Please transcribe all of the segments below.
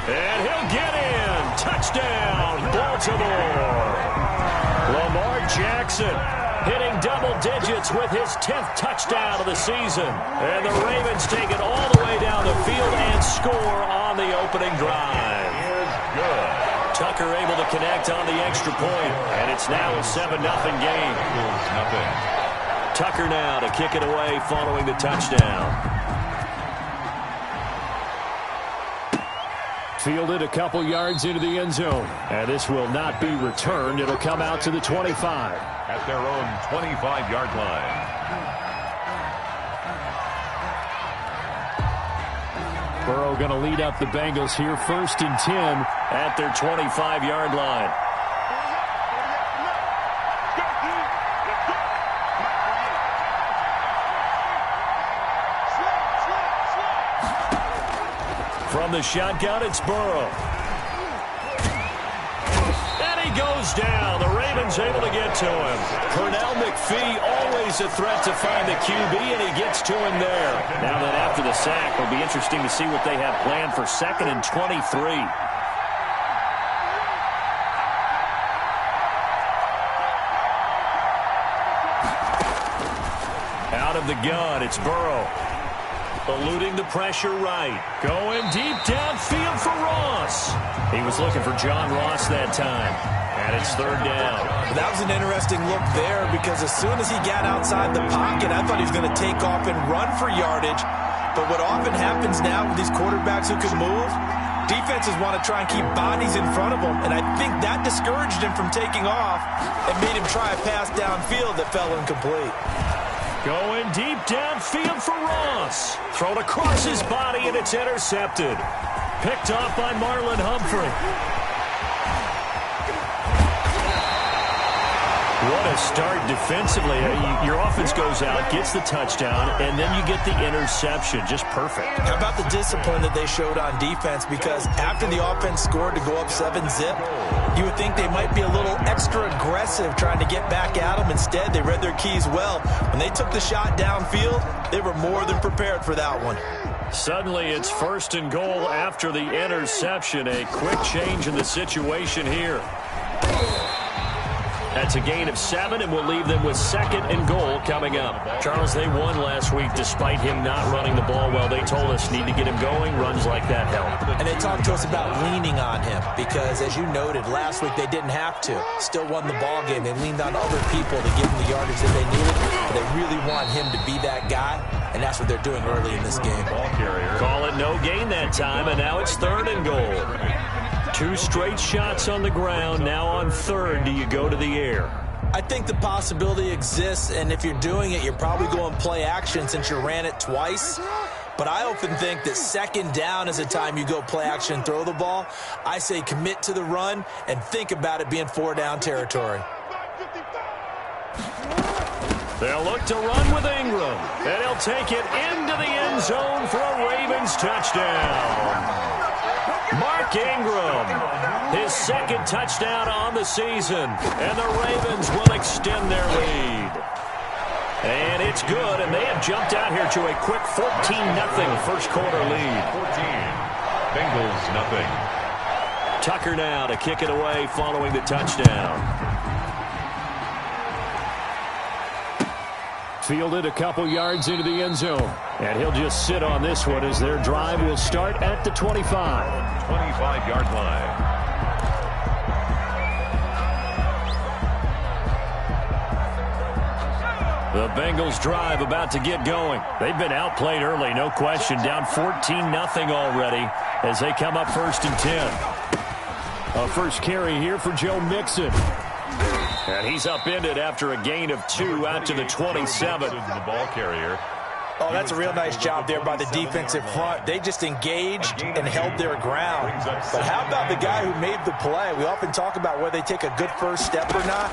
And he'll get in. Touchdown, Baltimore. Lamar Jackson hitting double digits with his 10th touchdown of the season. And the Ravens take it all the way down the field and score on the opening drive. Good. Tucker able to connect on the extra point, and it's now a 7-0 game. Tucker now to kick it away following the touchdown. Fielded a couple yards into the end zone, and this will not be returned. It'll come out to the 25. At their own 25-yard line. Burrow going to lead up the Bengals here, 1st and 10 at their 25-yard line. From the shotgun, it's Burrow. And he goes down. The Ravens able to get to him. Pernell McPhee, always a threat to find the QB, and he gets to him there. Now that after the sack, it'll be interesting to see what they have planned for 2nd and 23. Out of the gun, it's Burrow. Eluding the pressure right. Going deep downfield for Ross. He was looking for John Ross that time. And it's 3rd down. That was an interesting look there because as soon as he got outside the pocket, I thought he was going to take off and run for yardage. But what often happens now with these quarterbacks who can move, defenses want to try and keep bodies in front of them. And I think that discouraged him from taking off and made him try a pass downfield that fell incomplete. Going deep downfield for Ross. Thrown across his body, and it's intercepted. Picked off by Marlon Humphrey. What a start defensively. Your offense goes out, gets the touchdown, and then you get the interception. Just perfect. How about the discipline that they showed on defense? Because after the offense scored to go up 7-zip, you would think they might be a little extra aggressive trying to get back at them. Instead, they read their keys well. When they took the shot downfield, they were more than prepared for that one. Suddenly, it's 1st and goal after the interception. A quick change in the situation here. That's a gain of 7, and we'll leave them with 2nd and goal coming up. Charles, they won last week despite him not running the ball well. They told us need to get him going. Runs like that help. And they talked to us about leaning on him because, as you noted, last week they didn't have to. Still won the ball game. They leaned on other people to give them the yardage that they needed. But they really want him to be that guy, and that's what they're doing early in this game. Call it no gain that time, and now it's 3rd and goal. 2 straight shots on the ground. Now on 3rd, do you go to the air? I think the possibility exists, and if you're doing it, you're probably going play action since you ran it twice. But I often think that 2nd down is the time you go play action and throw the ball. I say commit to the run and think about it being 4-down territory. They'll look to run with Ingram, and he'll take it into the end zone for a Ravens touchdown. Mark Ingram, his 2nd touchdown on the season, and the Ravens will extend their lead. And it's good, and they have jumped out here to a quick 14-0 first quarter lead. 14, Bengals nothing. Tucker now to kick it away following the touchdown. Fielded a couple yards into the end zone. And he'll just sit on this one as their drive will start at the 25. 25-yard line. The Bengals drive about to get going. They've been outplayed early, no question. Down 14-0 already as they come up 1st and 10. A first carry here for Joe Mixon. And he's upended after a gain of 2 out to the 27. The ball carrier. Oh, that's a real nice job there by the defensive front. They just engaged and held their ground. But how about the guy who made the play? We often talk about whether they take a good first step or not.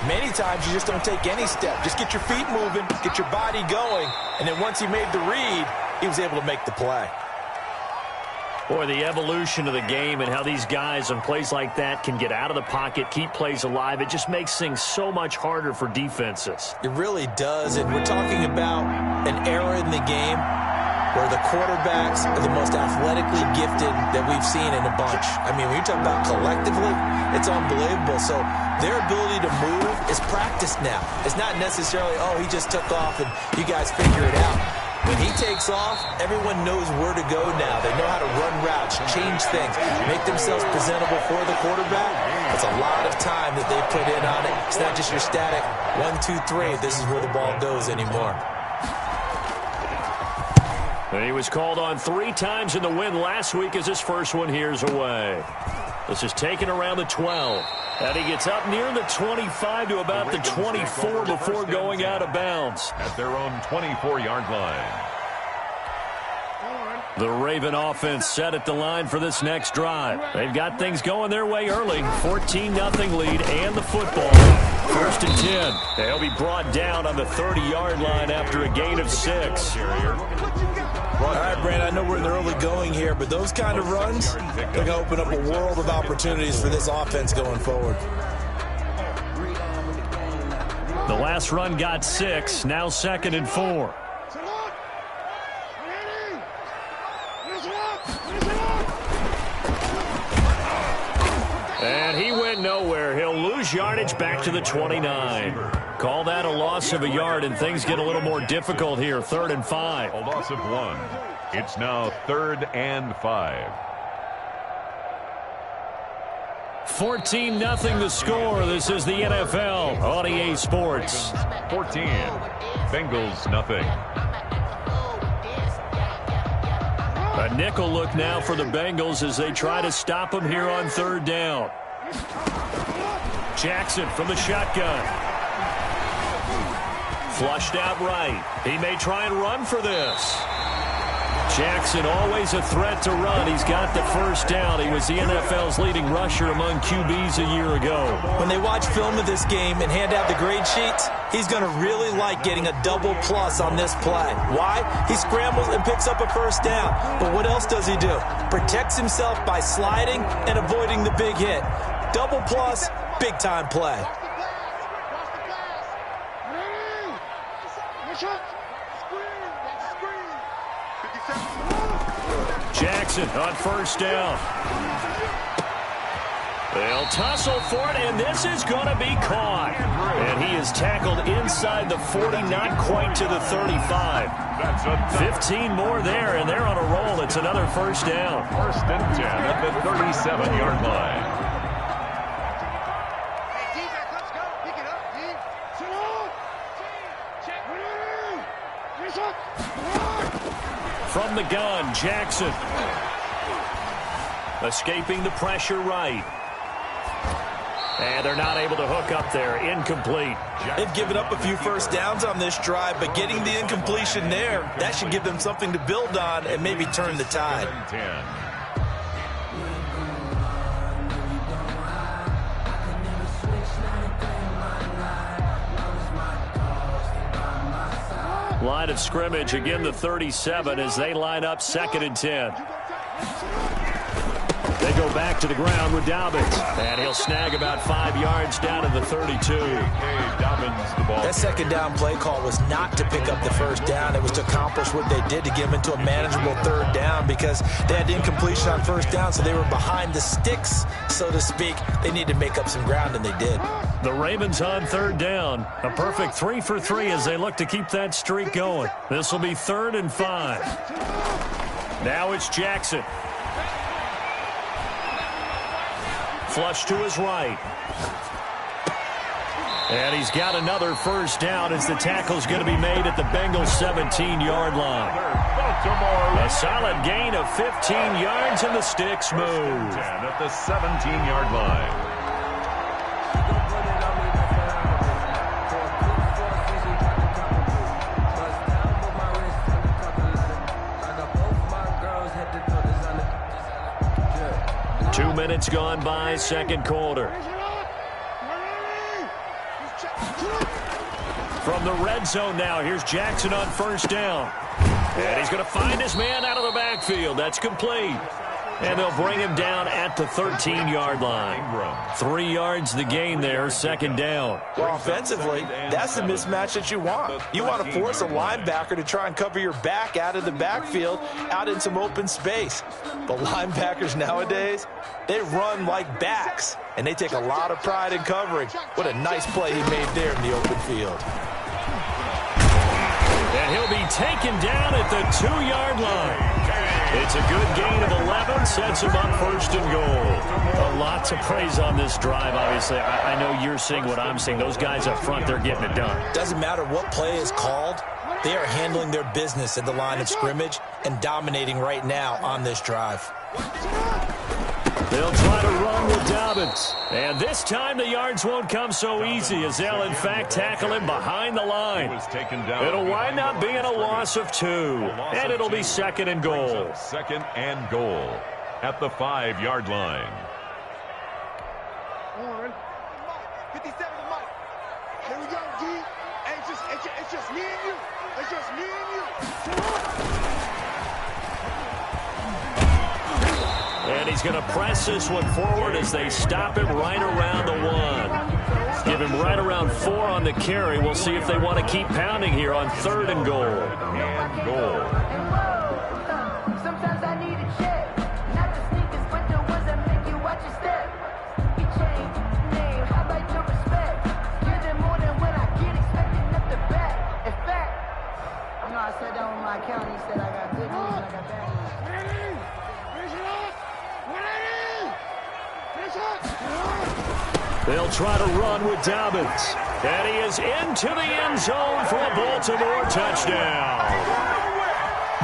Many times you just don't take any step. Just get your feet moving, get your body going, and then once he made the read, he was able to make the play. Boy, the evolution of the game and how these guys on plays like that can get out of the pocket, keep plays alive, it just makes things so much harder for defenses. It really does, and we're talking about an era in the game where the quarterbacks are the most athletically gifted that we've seen in a bunch. I mean, when you talk about collectively, it's unbelievable. So their ability to move is practiced now. It's not necessarily, oh, he just took off and you guys figure it out. When he takes off, everyone knows where to go now. They know how to run routes, change things, make themselves presentable for the quarterback. It's a lot of time that they put in on it. It's not just your static 1, 2, 3. This is where the ball goes anymore. He was called on 3 times in the win last week as his first one here's away. This is taken around the 12. And he gets up near the 25 to about the 24 before going out of bounds. At their own 24-yard line. The Raven offense set at the line for this next drive. They've got things going their way early. 14-0 lead and the football. 1st and 10. They'll be brought down on the 30-yard line after a gain of 6. All right, Brandon, I know we're in the early going here, but those kind of runs, they're going to open up a world of opportunities for this offense going forward. The last run got 6, now 2nd and 4. And he went nowhere. He'll lose yardage back to the 29. Call that a loss of a yard, and things get a little more difficult here. 3rd and 5. A loss of 1. It's now 3rd and 5. 14-0 the score. This is the NFL on EA Sports. 14. Bengals nothing. A nickel look now for the Bengals as they try to stop him here on 3rd down. Jackson from the shotgun. Flushed out right. He may try and run for this. Jackson always a threat to run. He's got the 1st down. He was the NFL's leading rusher among QBs a year ago. When they watch film of this game and hand out the grade sheets, he's going to really like getting a double plus on this play. Why? He scrambles and picks up a 1st down. But what else does he do? Protects himself by sliding and avoiding the big hit. Double plus, big-time play. Jackson on 1st down. They'll tussle for it, and this is going to be caught. And he is tackled inside the 40, not quite to the 35. 15 more there, and they're on a roll. It's another 1st down. 1st and 10 at the 37-yard line. From the gun, Jackson. Escaping the pressure right. And they're not able to hook up there. Incomplete. They've given up a few 1st downs on this drive, but getting the incompletion there, that should give them something to build on and maybe turn the tide. 10. Line of scrimmage, again the 37 as they line up 2nd and 10. They go back to the ground with Dobbins. And he'll snag about 5 yards down to the 32. Dobbins the ball. That 2nd down play call was not to pick up the 1st down. It was to accomplish what they did to get them into a manageable 3rd down because they had incompletion on 1st down, so they were behind the sticks, so to speak. They needed to make up some ground, and they did. The Ravens on 3rd down. A perfect 3 for 3 as they look to keep that streak going. This will be 3rd and 5. Now it's Jackson. Flush to his right. And he's got another 1st down as the tackle's going to be made at the Bengals 17-yard line. A solid gain of 15 yards and the sticks move. At the 17-yard line. Minutes gone by, 2nd quarter. From the red zone now, here's Jackson on 1st down. And he's going to find his man out of the backfield. That's complete. And they'll bring him down at the 13-yard line. 3 yards the gain there, second down. Well, offensively, that's the mismatch that you want. You want to force a linebacker to try and cover your back out of the backfield, out in some open space. But linebackers nowadays, they run like backs, and they take a lot of pride in covering. What a nice play he made there in the open field. And he'll be taken down at the 2-yard line. It's a good gain of 11, sets him up first and goal. A lot to praise on this drive, obviously. I know you're seeing what I'm seeing. Those guys up front, they're getting it done. Doesn't matter what play is called. They are handling their business at the line of scrimmage and dominating right now on this drive. They'll try to run with Dobbins. And this time the yards won't come so easy as they'll, in fact, tackle him behind the line. It'll wind up being a loss of 2. And it'll be second and goal. Second and goal at the 5-yard line. 57 to Mike. Here we go, G. It's just me and you. It's just me and you. And he's going to press this one forward as they stop him right around the 1. Give him right around 4 on the carry. We'll see if they want to keep pounding here on 3rd and goal. And goal. Sometimes I need a check. Not the sneakers, but the ones that make you watch your step. You change name, how about your respect? Give them more than when I get expecting up the back. In fact, I know I sat down with my accountant. He said I got good news and I got bad news. They'll try to run with Dobbins. And he is into the end zone for a Baltimore touchdown.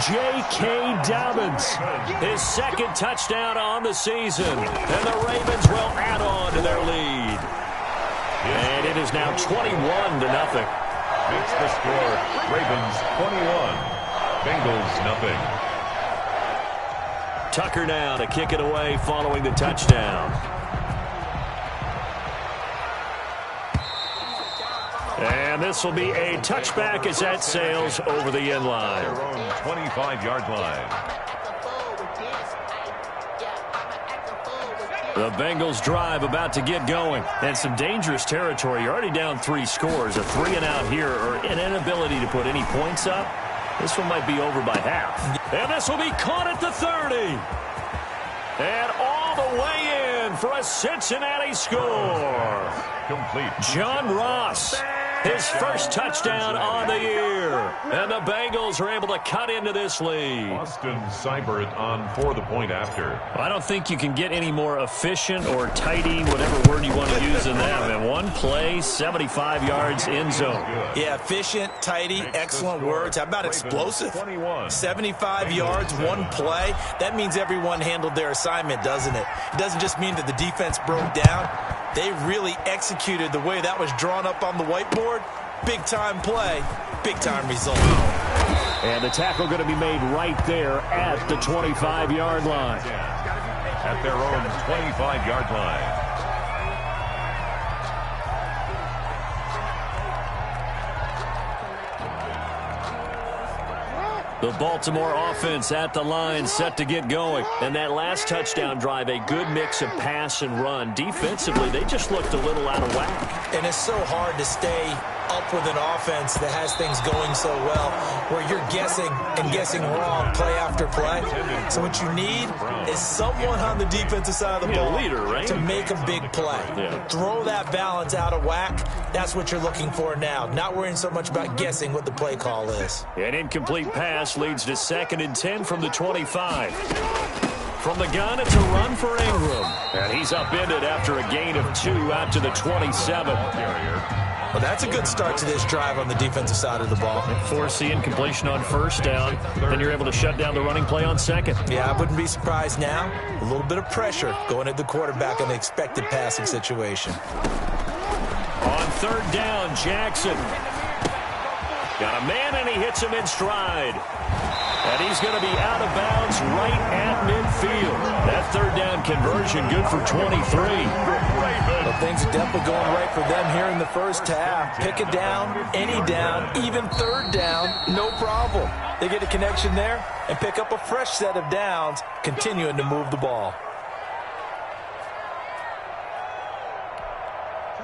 J.K. Dobbins, his second touchdown on the season. And the Ravens will add on to their lead. And it is now 21-0. Makes the score Ravens 21, Bengals nothing. Tucker now to kick it away following the touchdown. And this will be a touchback as that sails over the end line. Their own 25-yard line. The Bengals drive about to get going. And some dangerous territory. You're already down 3 scores. A 3 and out here or an inability to put any points up. This one might be over by half. And this will be caught at the 30. And all the way in for a Cincinnati score. Complete. John Ross, his first touchdown on the year. And the Bengals are able to cut into this lead. Austin Seibert on for the point after. I don't think you can get any more efficient or tidy, whatever word you want to use in that. And one play, 75 yards in zone. Yeah, efficient, tidy, excellent words. How about explosive? 75 yards, one play. That means everyone handled their assignment, doesn't it? It doesn't just mean that the defense broke down. They really executed the way that was drawn up on the whiteboard. Big-time play, big-time result. And the tackle going to be made right there at the 25-yard line. At their own 25-yard line. The Baltimore offense at the line, set to get going. And that last touchdown drive, a good mix of pass and run. Defensively, they just looked a little out of whack. And it's so hard to stay up with an offense that has things going so well, where you're guessing and guessing wrong play after play. So what you need is someone on the defensive side of the ball leader, right? to make a big play. Yeah. Throw that balance out of whack. That's what you're looking for now. Not worrying so much about guessing what the play call is. An incomplete pass leads to 2nd and 10 from the 25. From the gun, it's a run for Ingram. And he's upended after a gain of 2 out to the 27. Well, that's a good start to this drive on the defensive side of the ball. Force the incompletion on 1st down. Then you're able to shut down the running play on 2nd. Yeah, I wouldn't be surprised now. A little bit of pressure going at the quarterback in the expected passing situation. On 3rd down, Jackson. Got a man, and he hits him in stride. And he's going to be out of bounds right at midfield. That 3rd down conversion, good for 23. Well, things are definitely going right for them here in the first half. Pick a down, any down, even third down, no problem. They get a connection there and pick up a fresh set of downs, continuing to move the ball.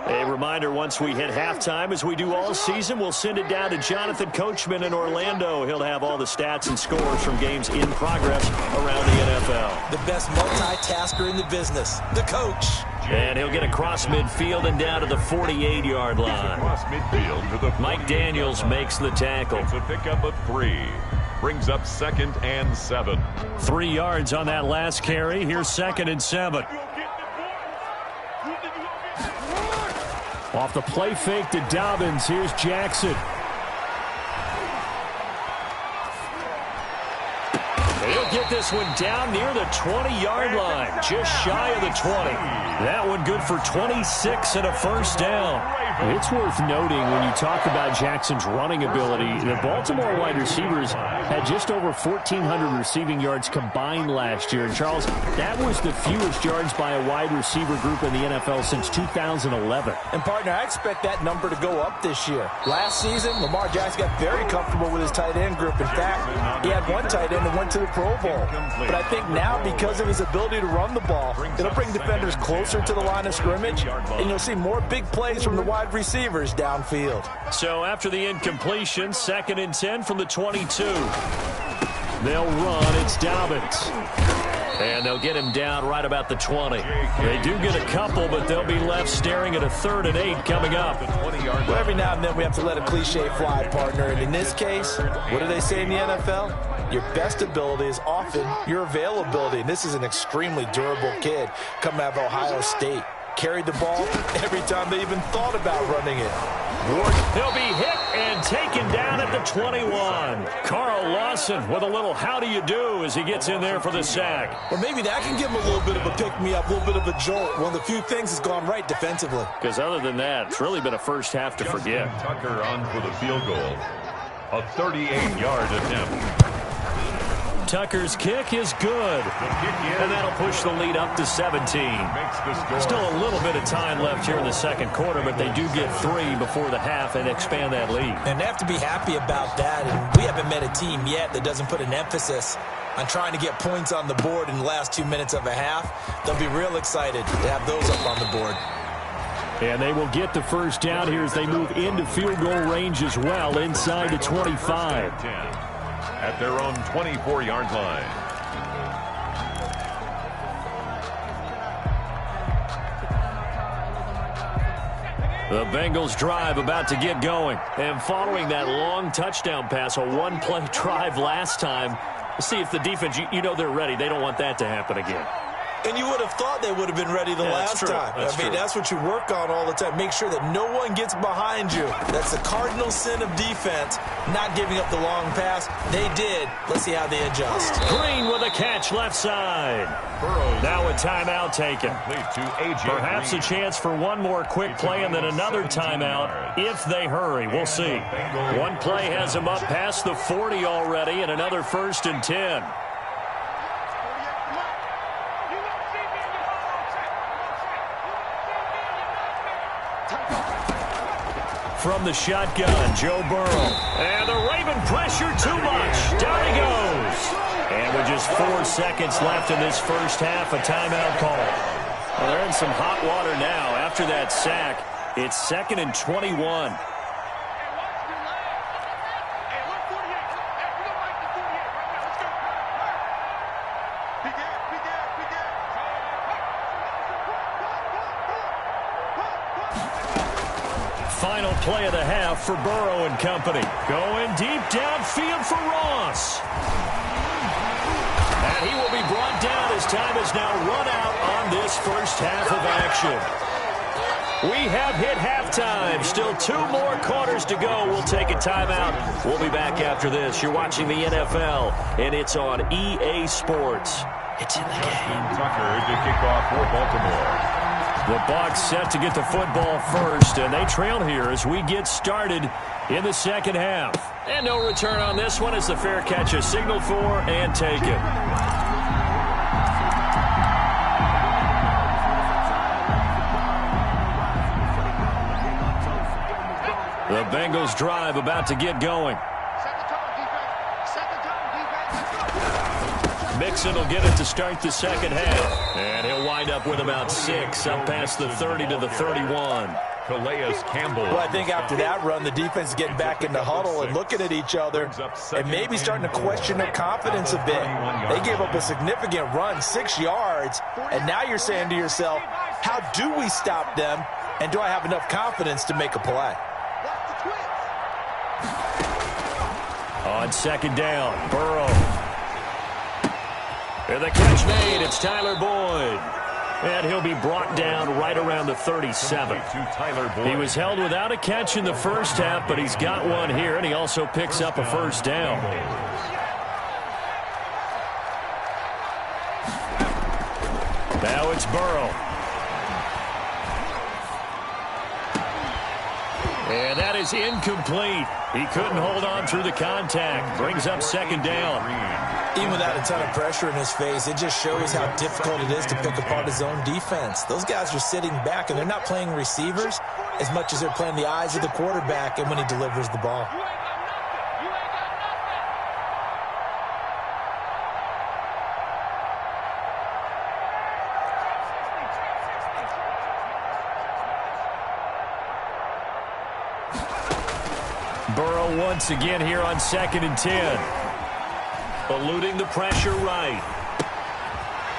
A reminder, once we hit halftime, as we do all season, we'll send it down to Jonathan Coachman in Orlando. He'll have all the stats and scores from games in progress around the NFL. The best multitasker in the business, the coach. And he'll get across midfield and down to the 48-yard line. Across midfield to the Mike Daniels makes the tackle. It's a pickup of 3. Brings up 2nd and 7. 3 yards on that last carry. Here's 2nd and 7. Off the play fake to Dobbins. Here's Jackson. He'll get this one down near the 20-yard line, just shy of the 20. That one good for 26 and a first down. It's worth noting when you talk about Jackson's running ability, the Baltimore wide receivers had just over 1,400 receiving yards combined last year. And, Charles, that was the fewest yards by a wide receiver group in the NFL since 2011. And, partner, I expect that number to go up this year. Last season, Lamar Jackson got very comfortable with his tight end group. In fact, he had one tight end that went to the Pro Bowl. But I think now, because of his ability to run the ball, it'll bring defenders closer to the line of scrimmage, and you'll see more big plays from the wide receivers downfield. So after the incompletion, 2nd and 10 from the 22. They'll run. It's Dobbins. And they'll get him down right about the 20. They do get a couple, but they'll be left staring at a 3rd and 8 coming up. Well, every now and then we have to let a cliche fly, partner. And in this case, what do they say in the NFL? Your best ability is often your availability. And this is an extremely durable kid coming out of Ohio State. Carried the ball every time they even thought about running it. He'll be hit and taken down at the 21. Carl Lawson with a little how do you do as he gets in there for the sack. Or maybe that can give him a little bit of a pick-me-up, a little bit of a jolt. One of the few things that's gone right defensively. Because other than that, it's really been a first half to forget. Tucker on for the field goal. A 38-yard attempt. Tucker's kick is good. And that'll push the lead up to 17. Still a little bit of time left here in the second quarter, but they do get 3 before the half and expand that lead. And they have to be happy about that. And we haven't met a team yet that doesn't put an emphasis on trying to get points on the board in the last 2 minutes of a half. They'll be real excited to have those up on the board. And they will get the first down here as they move into field goal range as well, inside the 25. At their own 24-yard line. The Bengals drive about to get going. And following that long touchdown pass, a one-play drive last time, see if the defense, you know they're ready. They don't want that to happen again. And you would have thought they would have been ready the last time. That's what you work on all the time. Make sure that no one gets behind you. That's the cardinal sin of defense, not giving up the long pass. They did. Let's see how they adjust. Green with a catch left side. Now a timeout taken. Perhaps a chance for one more quick play and then another timeout if they hurry. We'll see. One play has them up past the 40 already and another 1st and 10. From the shotgun, Joe Burrow. And the Raven pressure too much. Down he goes. And with just 4 seconds left in this first half, a timeout call. Well, they're in some hot water now. After that sack, it's 2nd and 21. Final play of the half for Burrow and company. Going deep downfield for Ross. And he will be brought down as time is now run out on this first half of action. We have hit halftime. Still 2 more quarters to go. We'll take a timeout. We'll be back after this. You're watching the NFL, and it's on EA Sports. It's in the game. Tucker to kick off for Baltimore. The Bucs set to get the football first, and they trail here as we get started in the second half. And no return on this one as the fair catch is signaled for and taken. Bengals drive about to get going. Mixon will get it to start the second half. And he'll wind up with about 6 up past the 30 to the 31. Calais Campbell. Well, I think after that run, the defense is getting back in the huddle and looking at each other and maybe starting to question their confidence a bit. They gave up a significant run, 6 yards, and now you're saying to yourself, how do we stop them, and do I have enough confidence to make a play? On second down, Burrow. And the catch made, it's Tyler Boyd. And he'll be brought down right around the 37. He was held without a catch in the first half, but he's got one here, and he also picks up a first down. Now it's Burrow. And that is incomplete. He couldn't hold on through the contact. Brings up second down. Even without a ton of pressure in his face, it just shows how difficult it is to pick apart his own defense. Those guys are sitting back, and they're not playing receivers as much as they're playing the eyes of the quarterback and when he delivers the ball. Burrow once again here on 2nd and 10. Eluding the pressure right.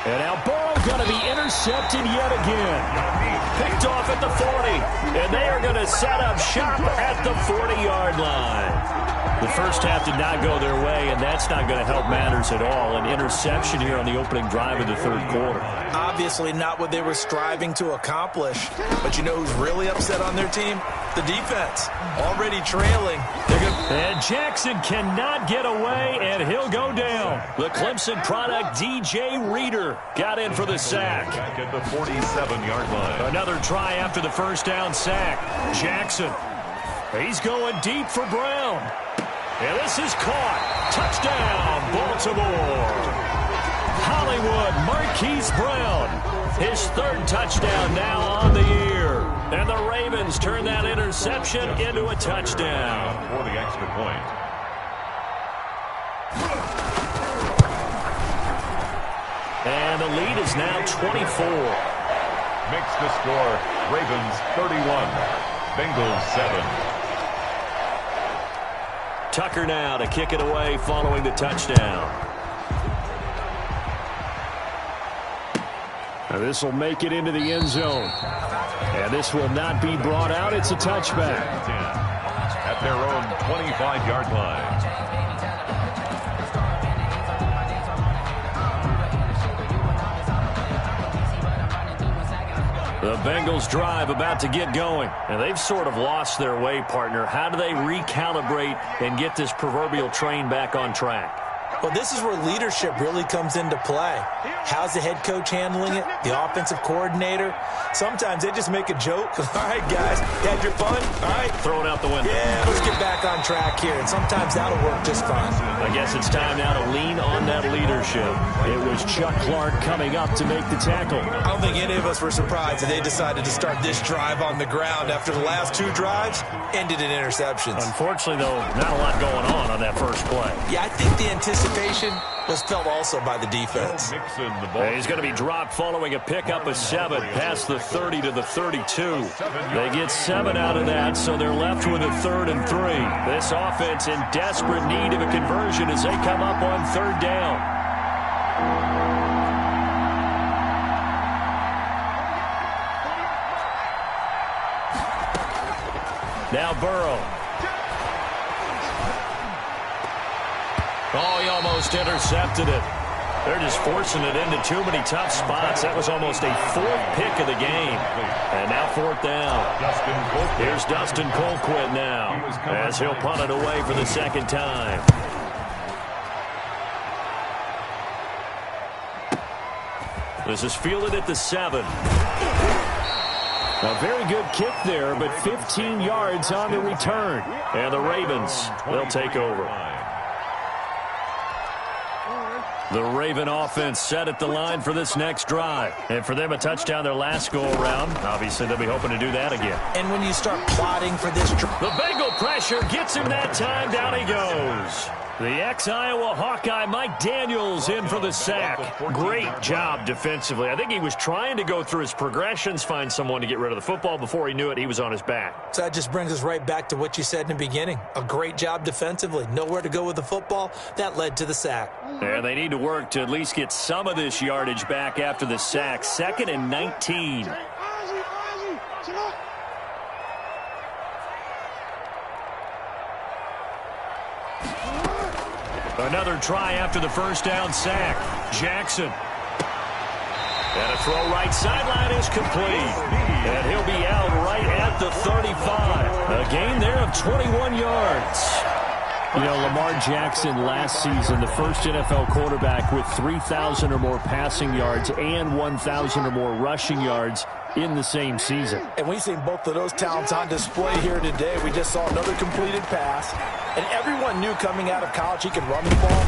And now Burrow going to be intercepted yet again. Picked off at the 40. And they are going to set up shop at the 40-yard line. The first half did not go their way, and that's not going to help matters at all. An interception here on the opening drive of the third quarter. Obviously not what they were striving to accomplish. But you know who's really upset on their team? The defense. Already trailing. And Jackson cannot get away, and he'll go down. The Clemson product, DJ Reader, got in for the sack. Back at the 47-yard line. Another try after the first down sack. Jackson. He's going deep for Brown. And this is caught. Touchdown, Baltimore. Hollywood Marquise Brown. His third touchdown now on the year. And the Ravens turn that interception into a touchdown. For the extra point. And the lead is now 24. Makes the score Ravens 31, Bengals 7. Tucker now to kick it away following the touchdown. Now this will make it into the end zone. And this will not be brought out. It's a touchback. At their own 25-yard line. The Bengals drive about to get going. And they've sort of lost their way, partner. How do they recalibrate and get this proverbial train back on track? Well, this is where leadership really comes into play. How's the head coach handling it? The offensive coordinator? Sometimes they just make a joke. All right, guys, you had your fun? All right. Throw it out the window. Yeah, let's get back on track here. And sometimes that'll work just fine. I guess it's time now to lean on that leadership. It was Chuck Clark coming up to make the tackle. I don't think any of us were surprised that they decided to start this drive on the ground after the last 2 drives ended in interceptions. Unfortunately, though, not a lot going on that first play. Yeah, I think the anticipation was felt also by the defense. He's going to be dropped following a pickup of 7 past the 30 to the 32. They get 7 out of that, so they're left with a 3rd and 3. This offense in desperate need of a conversion as they come up on 3rd down. Now Burrow. Oh, he almost intercepted it. They're just forcing it into too many tough spots. That was almost a 4th pick of the game. And now 4th down. Here's Dustin Colquitt now as he'll punt it away for the 2nd time. This is fielded at the 7. A very good kick there, but 15 yards on the return. And the Ravens, they'll take over. The Raven offense set at the line for this next drive. And for them, a touchdown their last go-around. Obviously, they'll be hoping to do that again. And when you start plotting for this drive, the Bengal pressure gets him that time. Down he goes. The ex-Iowa Hawkeye Mike Daniels in for the sack. Great job defensively. I think he was trying to go through his progressions, find someone to get rid of the football. Before he knew it, he was on his back. So that just brings us right back to what you said in the beginning. A great job defensively. Nowhere to go with the football. That led to the sack. And they need to work to at least get some of this yardage back after the sack. 2nd and 19. Another try after the first down sack. Jackson. And a throw right sideline is complete. And he'll be out right at the 35. A gain there of 21 yards. You know, Lamar Jackson last season, the first NFL quarterback with 3,000 or more passing yards and 1,000 or more rushing yards in the same season. And we've seen both of those talents on display here today. We just saw another completed pass. And everyone knew coming out of college he could run the ball.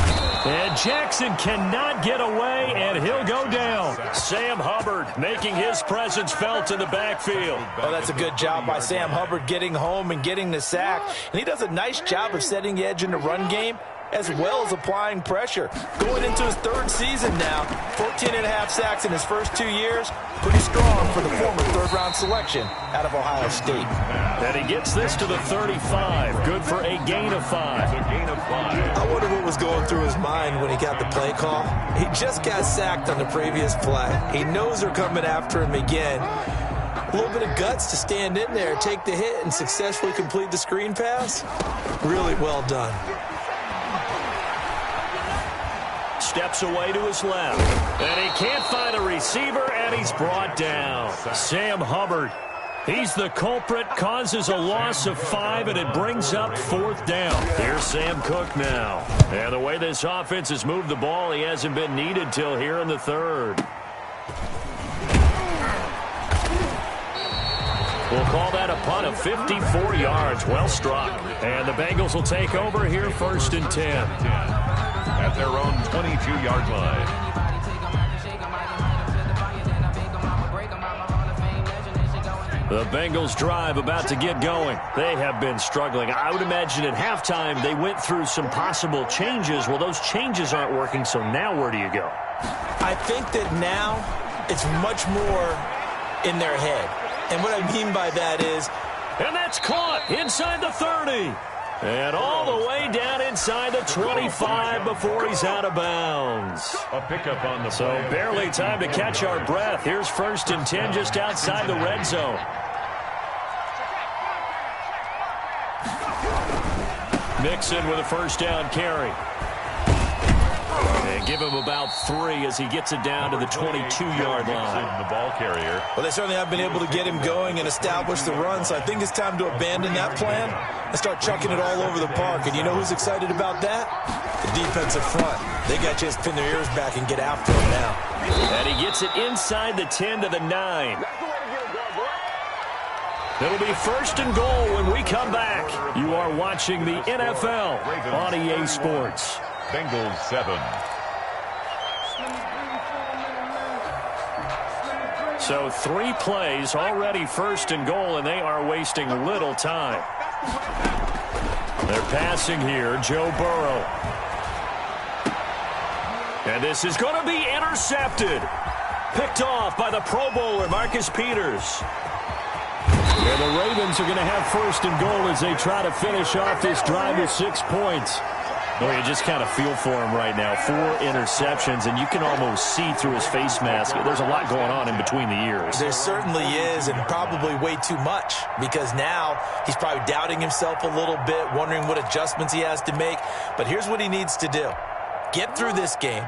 And Jackson cannot get away, and he'll go down. Sam Hubbard making his presence felt in the backfield. Oh, that's a good job by Sam Hubbard getting home and getting the sack. And he does a nice job of setting the edge in the run game, as well as applying pressure. Going into his 3rd season now, 14.5 sacks in his first 2 years. Pretty strong for the former 3rd-round selection out of Ohio State. And he gets this to the 35. Good for a gain of 5. I wonder what was going through his mind when he got the play call. He just got sacked on the previous play. He knows they're coming after him again. A little bit of guts to stand in there, take the hit, and successfully complete the screen pass. Really well done. Steps away to his left. And he can't find a receiver, and he's brought down. Sam Hubbard. He's the culprit, causes a loss of 5, and it brings up 4th down. Here's Sam Cook now. And the way this offense has moved the ball, he hasn't been needed till here in the 3rd. We'll call that a punt of 54 yards. Well struck. And the Bengals will take over here 1st and 10. At their own 22-yard line. The Bengals drive about to get going. They have been struggling. I would imagine at halftime they went through some possible changes. Well, those changes aren't working, so now where do you go? I think that now it's much more in their head. And what I mean by that is... And that's caught inside the 30. And all the way down inside the 25 before he's out of bounds. A pickup on the So play. barely time to catch our breath. Here's 1st and 10 just outside the red zone. Mixon with a 1st down carry. And give him about 3 as he gets it down to the 22-yard line. The ball carrier. Well, they certainly have been able to get him going and establish the run, so I think it's time to abandon that plan and start chucking it all over the park. And you know who's excited about that? The defensive front. They got a chance to pin their ears back and get after him now. And he gets it inside the 10 to the 9. It'll be 1st and goal when we come back. You are watching the NFL on EA Sports. Bengals 7. So 3 plays, already 1st and goal, and they are wasting little time. They're passing here, Joe Burrow. And this is going to be intercepted. Picked off by the Pro Bowler, Marcus Peters. And the Ravens are going to have 1st and goal as they try to finish off this drive with 6 points. Well, you just kind of feel for him right now. 4 interceptions, and you can almost see through his face mask. There's a lot going on in between the ears. There certainly is, and probably way too much, because now he's probably doubting himself a little bit, wondering what adjustments he has to make. But here's what he needs to do. Get through this game.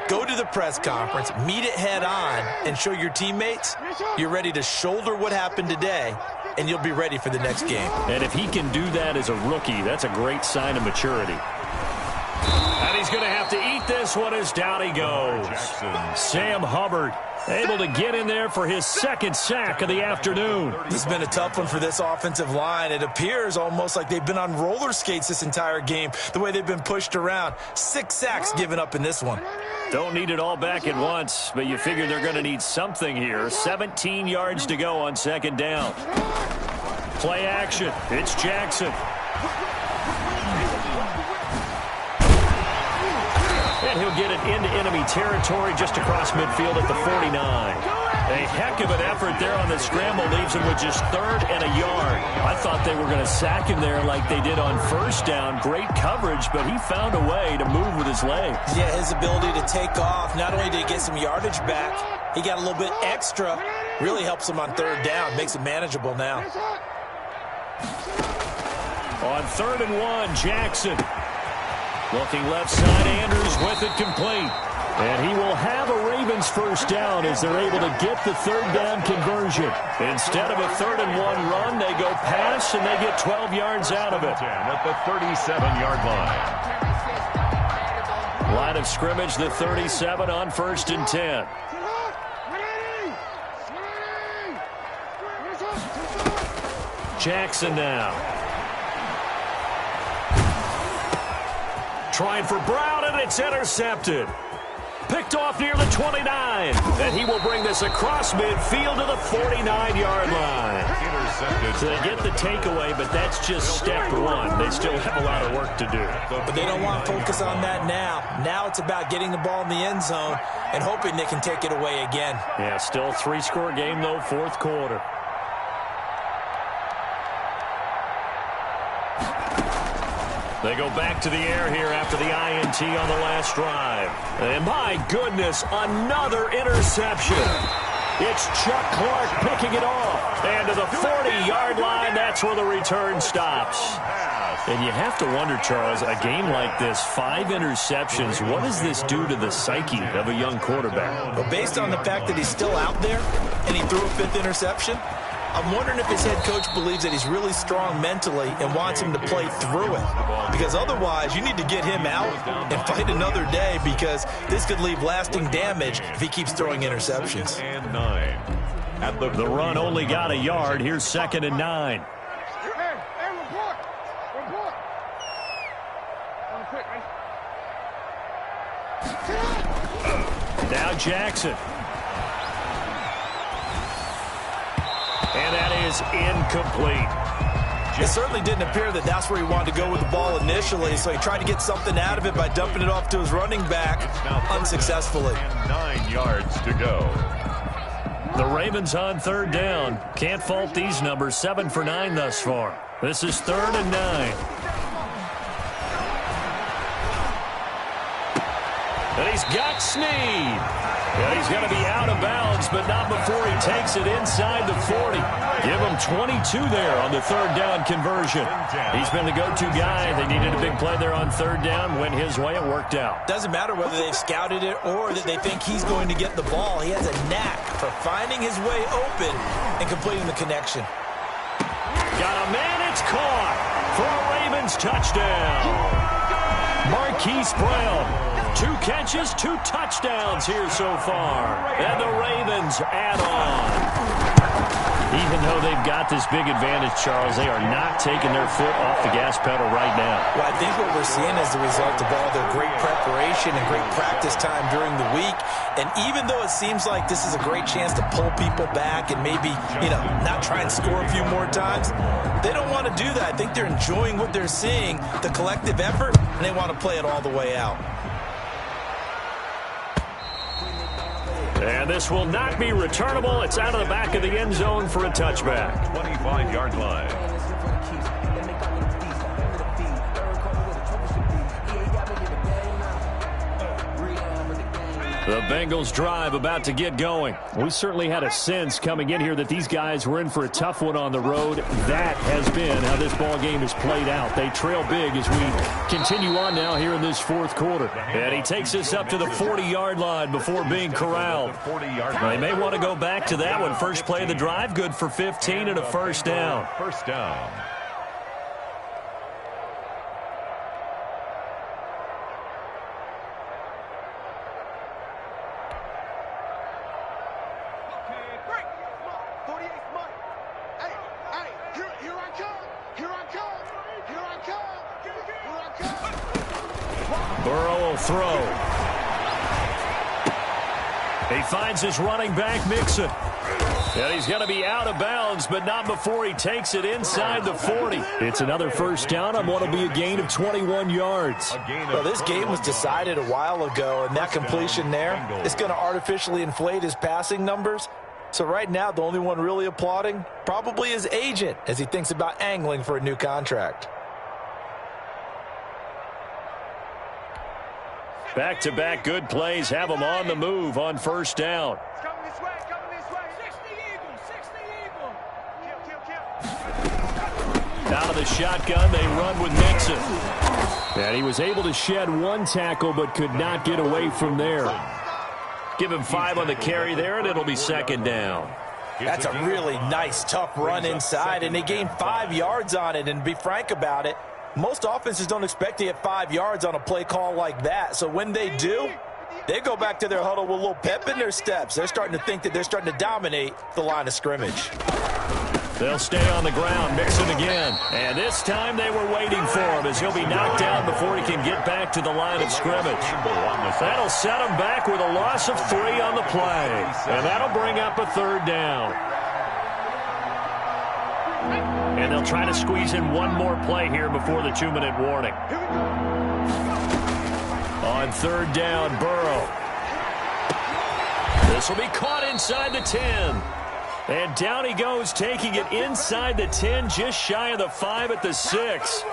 Go to the press conference, meet it head on, and show your teammates you're ready to shoulder what happened today, and you'll be ready for the next game. And if he can do that as a rookie, that's a great sign of maturity. And he's going to have to eat this one as down he goes. Sam Hubbard Able to get in there for his second sack of the afternoon. It's been a tough one for this offensive line. It appears almost like they've been on roller skates this entire game, the way they've been pushed around. 6 sacks given up in this one. Don't need it all back at once, but you figure they're going to need something here. 17 yards to go on second down. Play action. It's Jackson. And he'll get it into enemy territory just across midfield at the 49. A heck of an effort there on the scramble. Leaves him with just 3rd and a yard. I thought they were going to sack him there like they did on first down. Great coverage, but he found a way to move with his legs. Yeah, his ability to take off. Not only did he get some yardage back, he got a little bit extra. Really helps him on 3rd down. Makes it manageable now. On 3rd and 1, Jackson. Looking left side, Andrews with it complete. And he will have a Ravens first down as they're able to get the 3rd down conversion. Instead of a 3rd and 1 run, they go pass, and they get 12 yards out of it. At the 37-yard line. Line of scrimmage, the 37 on 1st and 10. Jackson now. Trying for Brown, and it's intercepted. Picked off near the 29. And he will bring this across midfield to the 49-yard line. Intercepted. So they get the takeaway, but that's just step 1. They still have a lot of work to do. But they don't want to focus on that now. Now it's about getting the ball in the end zone and hoping they can take it away again. Yeah, still a 3-score game, though, 4th quarter. They go back to the air here after the INT on the last drive. And my goodness, another interception. It's Chuck Clark picking it off. And to the 40-yard line, that's where the return stops. And you have to wonder, Charles, a game like this, 5 interceptions, what does this do to the psyche of a young quarterback? But based on the fact that he's still out there and he threw a 5th interception, I'm wondering if his head coach believes that he's really strong mentally and wants him to play through it. Because otherwise, you need to get him out and fight another day, because this could leave lasting damage if he keeps throwing interceptions. And 9. At The run only got a yard. Here's 2nd and 9. Now Jackson. And that is incomplete. It certainly didn't appear that that's where he wanted to go with the ball initially, so he tried to get something out of it by dumping it off to his running back unsuccessfully. And 9 yards to go. The Ravens on 3rd down. Can't fault these numbers. 7 for 9 thus far. This is 3rd and 9. And he's got Snead. And he's going to be out of bounds, but not before he takes it inside the 40. Give him 22 there on the 3rd down conversion. He's been the go-to guy. They needed a big play there on 3rd down. Went his way. It worked out. Doesn't matter whether they've scouted it or that they think he's going to get the ball. He has a knack for finding his way open and completing the connection. Got a man. It's caught for a Ravens touchdown. Marquise Brown. 2 catches, 2 touchdowns here so far. And the Ravens add on. Even though they've got this big advantage, Charles, they are not taking their foot off the gas pedal right now. Well, I think what we're seeing is the result of all their great preparation and great practice time during the week. And even though it seems like this is a great chance to pull people back and maybe, not try and score a few more times, they don't want to do that. I think they're enjoying what they're seeing, the collective effort, and they want to play it all the way out. And this will not be returnable. It's out of the back of the end zone for a touchback. 25-yard line. The Bengals drive about to get going. We certainly had a sense coming in here that these guys were in for a tough one on the road. That has been how this ball game has played out. They trail big as we continue on now here in this 4th quarter. And he takes us up to the 40-yard line before being corralled. They may want to go back to that one. First play of the drive, good for 15 and a first down. First down. throw. He finds his running back, Mixon. And he's going to be out of bounds, but not before he takes it inside the 40. It's another first down on what will be a gain of 21 yards. Well, this game was decided a while ago, and that completion there is going to artificially inflate his passing numbers. So right now, the only one really applauding probably his agent as he thinks about angling for a new contract. Back-to-back good plays have him on the move on first down. Coming this way, coming this way. 60 Eagle. Kill. Out of the shotgun, they run with Mixon. And he was able to shed one tackle but could not get away from there. Give him 5 on the carry there, and it'll be second down. That's a really nice, tough run inside, and they gained 5 yards on it. And to be frank about it, most offenses don't expect to get 5 yards on a play call like that. So when they do, they go back to their huddle with a little pep in their steps. They're starting to think that they're starting to dominate the line of scrimmage. They'll stay on the ground, Mixon again. And this time they were waiting for him as he'll be knocked down before he can get back to the line of scrimmage. That'll set him back with a loss of 3 on the play. And that'll bring up a third down. And they'll try to squeeze in one more play here before the 2-minute warning. On third down, Burrow. This will be caught inside the 10. And down he goes, taking it inside the 10, just shy of the 5 at the 6.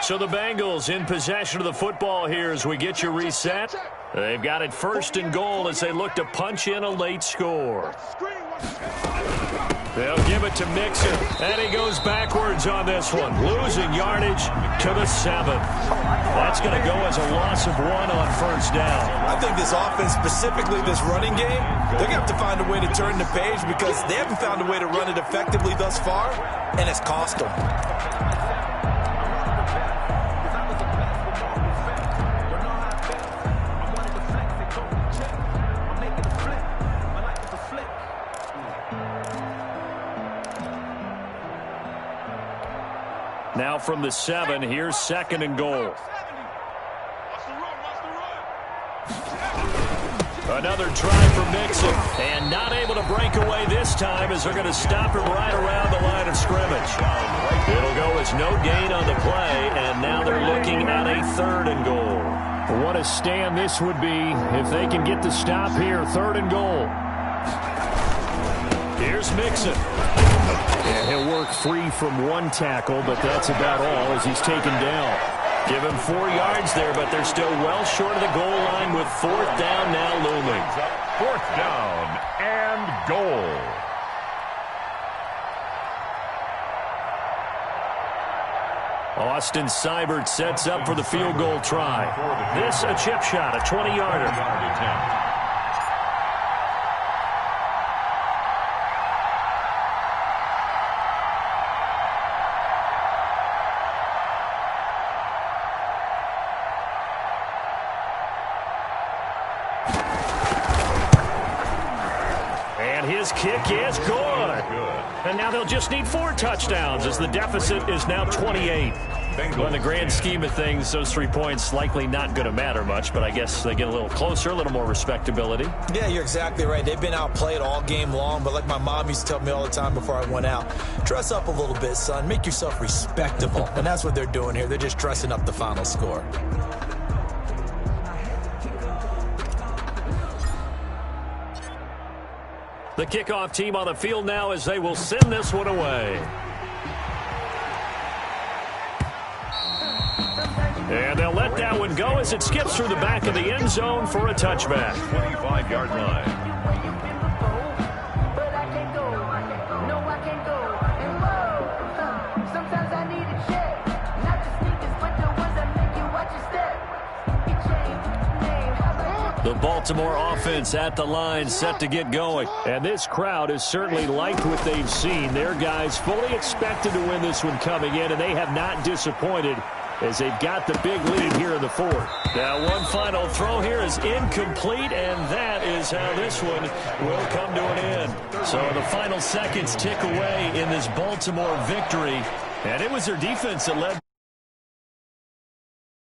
So the Bengals in possession of the football here as we get you reset. They've got it first and goal as they look to punch in a late score. They'll give it to Mixon, and he goes backwards on this one, losing yardage to the 7. That's going to go as a loss of 1 on first down. I think this offense, specifically this running game, they're going to have to find a way to turn the page because they haven't found a way to run it effectively thus far, and it's cost them. Now from the 7, here's second and goal. Another try for Mixon, and not able to break away this time as they're going to stop him right around the line of scrimmage. It'll go as no gain on the play, and now they're looking at a third and goal. What a stand this would be if they can get the stop here, third and goal. Here's Mixon. And he'll work free from one tackle, but that's about all as he's taken down. Give him 4 yards there, but they're still well short of the goal line with fourth down now looming. Fourth down and goal. Austin Seibert sets up for the field goal try. This a chip shot, a 20-yarder. His kick is good. And now they'll just need 4 touchdowns as the deficit is now 28. Well, in the grand scheme of things, those 3 points likely not going to matter much, but I guess they get a little closer, a little more respectability. Yeah, you're exactly right. They've been outplayed all game long, but like my mom used to tell me all the time before I went out, dress up a little bit, son. Make yourself respectable. And that's what they're doing here. They're just dressing up the final score. The kickoff team on the field now as they will send this one away. And they'll let that one go as it skips through the back of the end zone for a touchback. 25-yard line. The Baltimore offense at the line set to get going. And this crowd has certainly liked what they've seen. Their guys fully expected to win this one coming in, and they have not disappointed as they've got the big lead here in the 4th. Now one final throw here is incomplete, and that is how this one will come to an end. So the final seconds tick away in this Baltimore victory, and it was their defense that led.